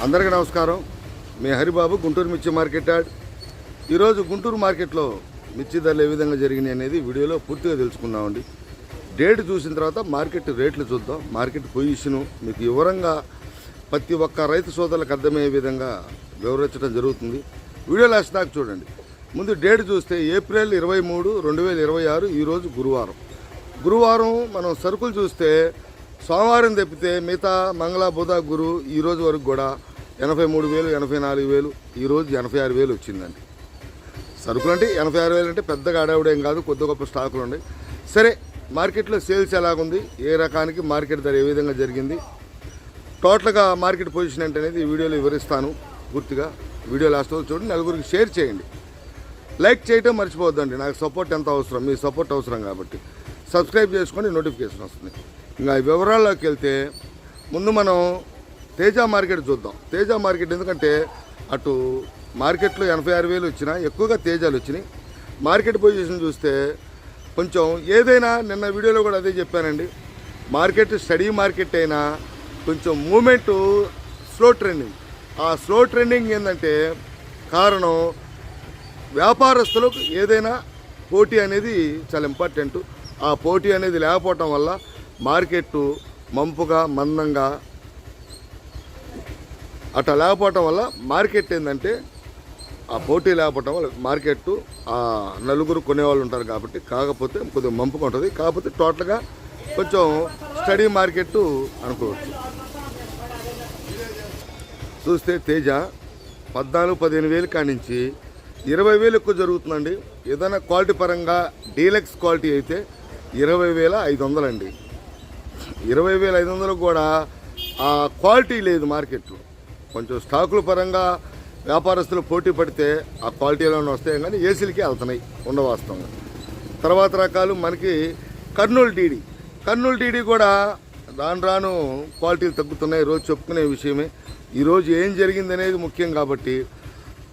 అందరికీ నమస్కారం. మీ హరిబాబు, గుంటూరు మిర్చి మార్కెట్ యార్డ్. ఈరోజు గుంటూరు మార్కెట్లో మిర్చి ధరలు ఏ విధంగా జరిగినాయి అనేది వీడియోలో పూర్తిగా తెలుసుకుందామండి. డేట్ చూసిన తర్వాత మార్కెట్ రేట్లు చూద్దాం. మార్కెట్ పొజిషను మీకు వివరంగా ప్రతి ఒక్క రైతు సోదరులకు అర్థమయ్యే విధంగా వివరించడం జరుగుతుంది. వీడియో లాస్ట్ దాకా చూడండి. ముందు డేట్ చూస్తే ఏప్రిల్ 23, 2026 ఈరోజు గురువారం మనం సరుకులు చూస్తే సోమవారం తప్పితే మిగతా మంగళ, బుధ, గురు ఈరోజు వరకు కూడా 83,000, 84,000, ఈరోజు 86,000 వచ్చిందండి. సరుకులు అంటే 86,000 అంటే పెద్దగా అడవుడేం కాదు, కొద్ది గొప్ప స్టాకులు ఉన్నాయి. సరే, మార్కెట్లో సేల్స్ ఎలాగుంది, ఏ రకానికి మార్కెట్ ధర ఏ విధంగా జరిగింది, టోటల్గా మార్కెట్ పొజిషన్ అంటే అనేది ఈ వీడియోలో వివరిస్తాను పూర్తిగా. వీడియో లాస్ట్ వరకు చూడండి, నలుగురికి షేర్ చేయండి, లైక్ చేయటం మర్చిపోవద్దండి. నాకు సపోర్ట్ ఎంత అవసరం, మీ సపోర్ట్ అవసరం కాబట్టి సబ్స్క్రైబ్ చేసుకొని నోటిఫికేషన్ వస్తుంది. ఇంకా వివరాల్లోకి వెళ్తే ముందు మనం తేజ మార్కెట్ చూద్దాం. తేజ మార్కెట్ ఎందుకంటే అటు మార్కెట్లో 86,000 వచ్చినా ఎక్కువగా తేజాలు వచ్చినాయి. మార్కెట్ పొజిషన్ చూస్తే కొంచెం ఏదైనా నిన్న వీడియోలో కూడా అదే చెప్పానండి, మార్కెట్ స్టడీ మార్కెట్ అయినా కొంచెం మూమెంటు స్లో ట్రెండింగ్. ఆ స్లో ట్రెండింగ్ ఏంటంటే కారణం వ్యాపారస్తులకు ఏదైనా పోటీ అనేది చాలా ఇంపార్టెంట్. ఆ పోటీ అనేది లేకపోవటం వల్ల మార్కెట్ మంపుగా, మందంగా అట్లా లేకపోవటం వల్ల మార్కెట్ ఏంటంటే ఆ పోటీ లేకపోవటం వల్ల మార్కెట్ ఆ నలుగురు కొనేవాళ్ళు ఉంటారు కాబట్టి కాకపోతే కొద్దిగా మంపుగా ఉంటుంది. కాకపోతే టోటల్గా కొంచెం స్టడీ మార్కెట్ అనుకోవచ్చు. చూస్తే తేజ 14-15,000 కానించి 20,000 ఎక్కువ జరుగుతుందండి. ఏదైనా క్వాలిటీ పరంగా డీలక్స్ క్వాలిటీ అయితే 20,500 అండి. 20,500 కూడా ఆ క్వాలిటీ లేదు మార్కెట్లో. కొంచెం స్టాకుల పరంగా వ్యాపారస్తులు పోటీ పడితే ఆ క్వాలిటీలోనే వస్తాయి కానీ ఏసీలకి వెళ్తున్నాయి ఉండవాస్తవంగా. తర్వాత రకాలు మనకి కర్నూలు టీడీ కూడా రాను క్వాలిటీలు తగ్గుతున్నాయి. రోజు చెప్పుకునే విషయమే. ఈరోజు ఏం జరిగింది అనేది ముఖ్యం కాబట్టి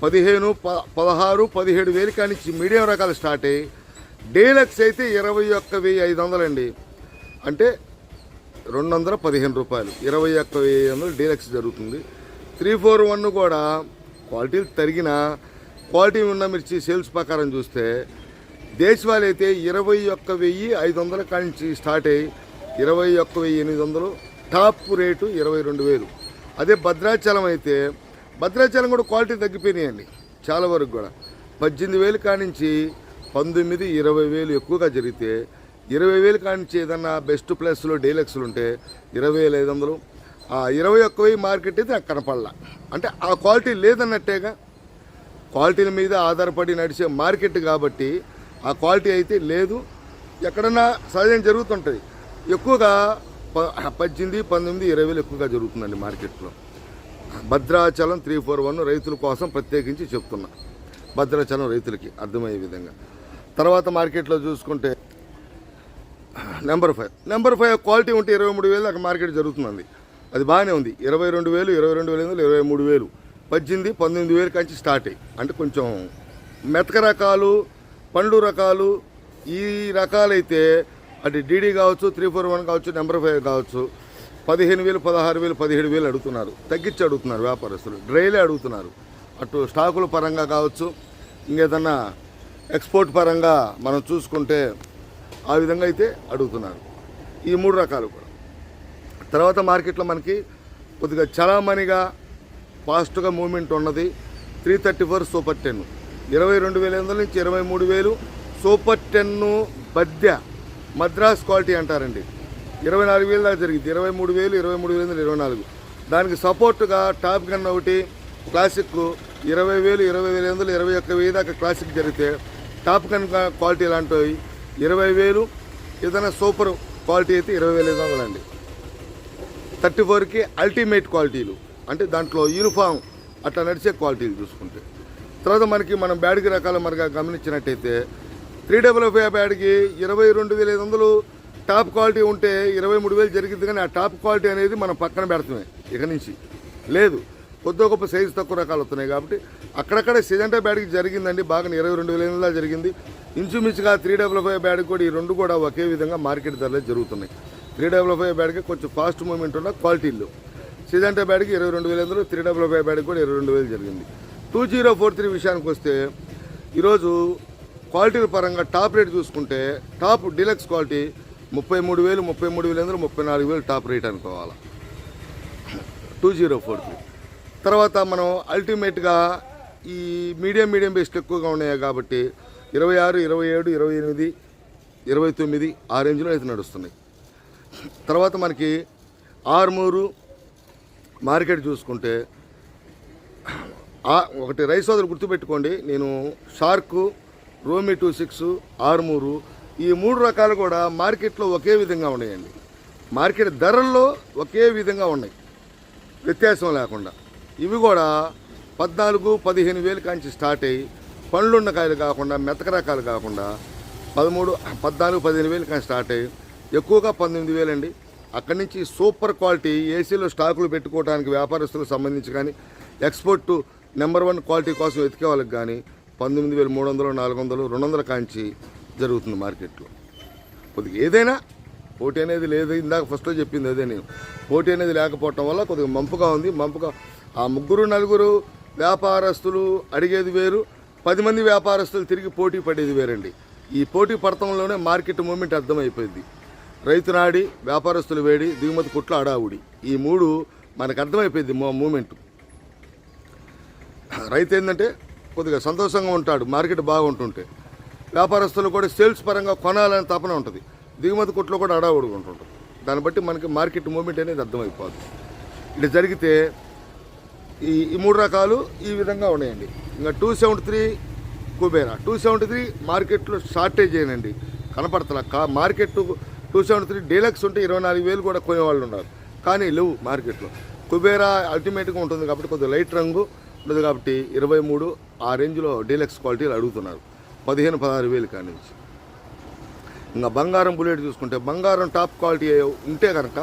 15, 16, 17,000 కానించి మీడియం రకాలు స్టార్ట్ అయ్యి డీలక్స్ అయితే 21,500 అండి. అంటే 215 రూపాయలు, 21,500 డీలక్స్ జరుగుతుంది. 341 కూడా క్వాలిటీలు తరిగిన క్వాలిటీ ఉన్న మిర్చి సేల్స్ ప్రకారం చూస్తే దేశవాళీ అయితే 21,500 కానించి స్టార్ట్ అయ్యి 21,800, టాప్ రేటు 22,000. అదే భద్రాచలం అయితే భద్రాచలం కూడా క్వాలిటీ తగ్గిపోయినాయండి చాలా వరకు కూడా. 18,000 కానించి 19,000, 20,000 ఎక్కువగా జరిగితే 20,000 కానించి ఏదన్నా బెస్ట్ ప్లస్లో డీలక్స్లు ఉంటే 20,500. ఆ 21,000 మార్కెట్ అయితే నాకు కనపడలా. అంటే ఆ క్వాలిటీ లేదన్నట్టేగా. క్వాలిటీల మీద ఆధారపడి నడిచే మార్కెట్ కాబట్టి ఆ క్వాలిటీ అయితే లేదు. ఎక్కడన్నా సహజంగా జరుగుతుంటుంది. ఎక్కువగా 18, 19, 20,000 ఎక్కువగా జరుగుతుందండి మార్కెట్లో. భద్రాచలం 341 రైతుల కోసం ప్రత్యేకించి చెప్తున్నా, భద్రాచలం రైతులకి అర్థమయ్యే విధంగా. తర్వాత మార్కెట్లో చూసుకుంటే నెంబర్ 5 క్వాలిటీ ఉంటే 23,000 దాకా మార్కెట్ జరుగుతుందండి. అది బాగానే ఉంది. 22,000, 22,500, 23,000, 18, 19,000 కాంచి స్టార్ట్ అయ్యి. అంటే కొంచెం మెతక రకాలు, పండ్లు రకాలు, ఈ రకాలైతే అటు డీడీ కావచ్చు, 341 కావచ్చు, నెంబర్ 5 కావచ్చు 15,000, 16,000, 17,000 అడుగుతున్నారు. తగ్గించి అడుగుతున్నారు వ్యాపారస్తులు. డ్రైలే అడుగుతున్నారు. అటు స్టాకుల పరంగా కావచ్చు, ఇంకేదన్నా ఎక్స్పోర్ట్ పరంగా మనం చూసుకుంటే ఆ విధంగా అయితే అడుగుతున్నారు. ఈ 3 రకాలు కూడా. తర్వాత మార్కెట్లో మనకి కొద్దిగా చలామణిగా ఫాస్ట్గా మూమెంట్ ఉన్నది 334 సూపర్ 10, 22,500 నుంచి 23,000. సూపర్ 10 బద్య మద్రాస్ క్వాలిటీ అంటారండి. 24,000 దాకా జరిగింది. 23,000, 23,000, 24. దానికి సపోర్టుగా టాప్ గన్ ఒకటి క్లాసిక్ 20,000, 20,500, 21,000 దాకా క్లాసిక్ జరిగితే టాప్ గన్ క్వాలిటీ లాంటివి 20,000. ఏదైనా సూపర్ క్వాలిటీ అయితే 20,500 అండి. 34కి అల్టిమేట్ క్వాలిటీలు అంటే దాంట్లో యూనిఫామ్ అట్లా నడిచే క్వాలిటీలు చూసుకుంటే. తర్వాత మనం బ్యాడ్కి రకాలు మనకు గమనించినట్టయితే 355 బ్యాడ్కి 22,500 టాప్ క్వాలిటీ ఉంటే 23,000 జరిగింది. కానీ ఆ టాప్ క్వాలిటీ అనేది మనం పక్కన పెడతామే ఇక నుంచి లేదు. కొద్ది గొప్ప సైజు తక్కువ రకాలు వస్తున్నాయి కాబట్టి అక్కడక్కడ సిజంటా బ్యాడ్కి జరిగిందండి బాగా. 22,000 జరిగింది. ఇంచుమించుగా 355 బ్యాడ్కి కూడా ఈ రెండు కూడా ఒకే విధంగా మార్కెట్ ధరలు జరుగుతున్నాయి. 355 బ్యాడ్కి కొంచెం ఫాస్ట్ మూవ్మెంట్ ఉన్న క్వాలిటీలు. సిజంటా బ్యాడ్కి 22,500, 355 బ్యాడ్కి కూడా 22,000 జరిగింది. 2043 విషయానికి వస్తే ఈరోజు క్వాలిటీల పరంగా టాప్ రేట్ చూసుకుంటే top deluxe quality 33,000, 33,500, 34,000 top rate అనుకోవాలి 2043. తర్వాత మనం అల్టిమేట్గా ఈ మీడియం బేస్ట్ ఎక్కువగా ఉన్నాయి కాబట్టి 26, 27, 28, 29 ఆ రేంజ్లో అయితే నడుస్తున్నాయి. తర్వాత మనకి ఆర్మూరు మార్కెట్ చూసుకుంటే ఒకటి రైస్ సోదరు గుర్తుపెట్టుకోండి, నేను షార్కు, రోమి 26, ఆర్మూరు ఈ 3 రకాలు కూడా మార్కెట్లో ఒకే విధంగా ఉన్నాయండి. మార్కెట్ ధరల్లో ఒకే విధంగా ఉన్నాయి, వ్యత్యాసం లేకుండా. ఇవి కూడా 14-15,000 కాంచి స్టార్ట్ అయ్యి పండ్లున్న కాయలు కాకుండా మెత్తక రకాలు కాకుండా 14-15,000 కానీ స్టార్ట్ అయ్యి ఎక్కువగా 18,000 అండి. అక్కడి నుంచి సూపర్ క్వాలిటీ ఏసీలో స్టాకులు పెట్టుకోవడానికి వ్యాపారస్తులకు సంబంధించి కానీ ఎక్స్పోర్ట్ నెంబర్ 1 క్వాలిటీ కోసం వెతికే వాళ్ళకి కానీ 19,300, 400, 200 కాంచి జరుగుతుంది మార్కెట్లో. కొద్దిగా ఏదైనా పోటీ అనేది లేదు, ఇందాక ఫస్ట్లో చెప్పింది అదే నేను. పోటీ అనేది లేకపోవటం వల్ల కొద్దిగా మంపుగా ఉంది. ఆ 3-4 వ్యాపారస్తులు అడిగేది వేరు, 10 మంది వ్యాపారస్తులు తిరిగి పోటీ పడేది వేరండి. ఈ పోటీ పడటంలోనే మార్కెట్ మూమెంట్ అర్థమైపోయింది. రైతు నాడి, వ్యాపారస్తులు వేడి, దిగుమతి కుట్ల అడావుడి, ఈ 3 మనకు అర్థమైపోయింది మూమెంట్. రైతు ఏంటంటే కొద్దిగా సంతోషంగా ఉంటాడు మార్కెట్ బాగుంటుంటే, వ్యాపారస్తులు కూడా సేల్స్ పరంగా కొనాలని తపన ఉంటుంది, దిగుమతి కుట్లో కూడా అడావుడిగా ఉంటుంటుంది. దాన్ని బట్టి మనకి మార్కెట్ మూమెంట్ అనేది అర్థమైపోతుంది. ఇట్లా జరిగితే ఈ 3 రకాలు ఈ విధంగా ఉన్నాయండి. ఇంకా 273 కుబేరా 273 మార్కెట్లో షార్టేజ్ అయినండి, కనపడతల మార్కెట్ 273 డీలక్స్ ఉంటే 24,000 కూడా కొనేవాళ్ళు ఉన్నారు, కానీ లేవు మార్కెట్లో. కుబేరా అల్టిమేట్గా ఉంటుంది కాబట్టి కొద్దిగా లైట్ రంగు ఉంటుంది కాబట్టి 23 ఆ రేంజ్లో డీలక్స్ క్వాలిటీలు అడుగుతున్నారు, 15-16,000 కాడి నుంచి. ఇంకా బంగారం బుల్లెట్ చూసుకుంటే బంగారం టాప్ క్వాలిటీ ఉంటే కనుక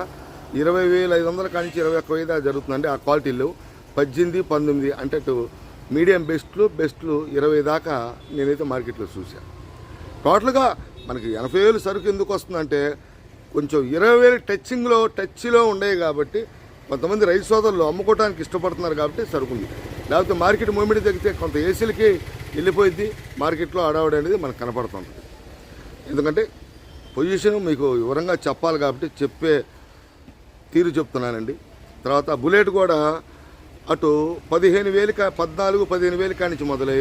20,500 కాడి నుంచి 21,000 జరుగుతుందండి. ఆ క్వాలిటీలు 18, 19 అంటే మీడియం బెస్ట్లు 20 దాకా నేనైతే మార్కెట్లో చూశాను. టోటల్గా మనకి 80,000 సరుకు ఎందుకు వస్తుందంటే కొంచెం 20,000 టచ్లో ఉండేవి కాబట్టి కొంతమంది రైతు సోదరులు అమ్ముకోవడానికి ఇష్టపడుతున్నారు కాబట్టి సరుకుంది. లేకపోతే మార్కెట్ మూమెంట్ తగ్గితే కొంత ఏసీలకి వెళ్ళిపోయింది, మార్కెట్లో అడావడి అనేది మనకు కనపడుతుంటుంది. ఎందుకంటే పొజిషన్ మీకు వివరంగా చెప్పాలి కాబట్టి చెప్పే తీరు చెప్తున్నానండి. తర్వాత బుల్లెట్ కూడా అటు 14-15,000 కాడి నుంచి మొదలై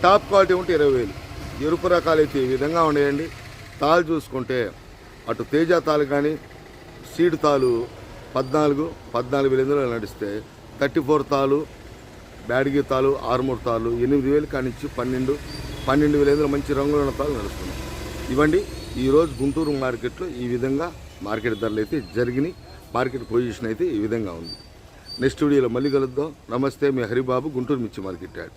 టాప్ క్వాలిటీ ఉంటే 20,000. ఎరుపు రకాలు అయితే ఈ విధంగా ఉన్నాయండి. తాళ్ళు చూసుకుంటే అటు తేజ తాళ్ళు కానీ సీడ్ తాళ్ళు 14,000 నడిస్తే 34 తాళ్ళు, బ్యాడ్గి తాళ్ళు, ఆర్మూర్ తాళ్ళు 8,000 కాడి నుంచి 12,000 మంచి రంగులు ఉన్న తాళ్ళు నడుస్తున్నాయి. ఇవ్వండి ఈరోజు గుంటూరు మార్కెట్లో ఈ విధంగా మార్కెట్ ధరలు అయితే జరిగినాయి. మార్కెట్ పొజిషన్ అయితే ఈ విధంగా ఉంది. నెక్స్ట్ వీడియోలో మళ్ళీ కలుద్దాం. నమస్తే, మీ హరిబాబు, గుంటూరు మిర్చి మార్కెట్ యాడ్.